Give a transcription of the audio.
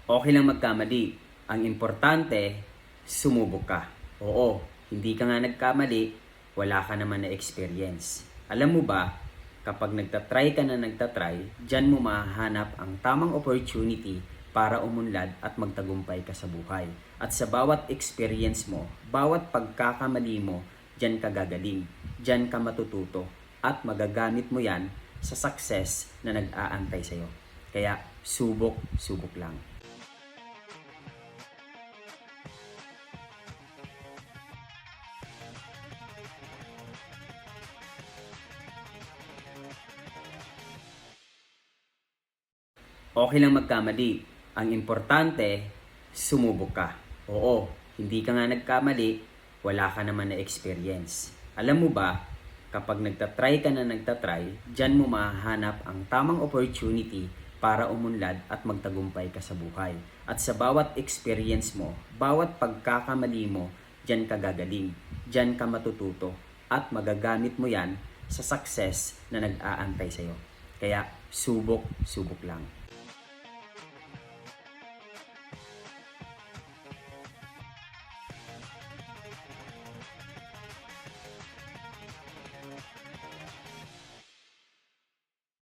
Okay lang magkamali. Ang importante, sumubok ka. Oo, hindi ka nga nagkamali, wala ka naman na experience. Alam mo ba, kapag nagtatry ka na nagtatry, dyan mo mahahanap ang tamang opportunity para umunlad at magtagumpay ka sa buhay. At sa bawat experience mo, bawat pagkakamali mo, dyan ka gagaling, dyan ka matututo, at magagamit mo yan sa success na nag-aantay sa'yo. Kaya subok lang. Okay lang magkamali. Ang importante, sumubok ka. Oo, hindi ka nga nagkamali, wala ka naman na experience. Alam mo ba, kapag nagtatry ka na nagtatry, dyan mo mahahanap ang tamang opportunity para umunlad at magtagumpay ka sa buhay. At sa bawat experience mo, bawat pagkakamali mo, dyan ka gagaling, dyan ka matututo, at magagamit mo yan sa success na nag-aantay sa'yo. Kaya subok lang.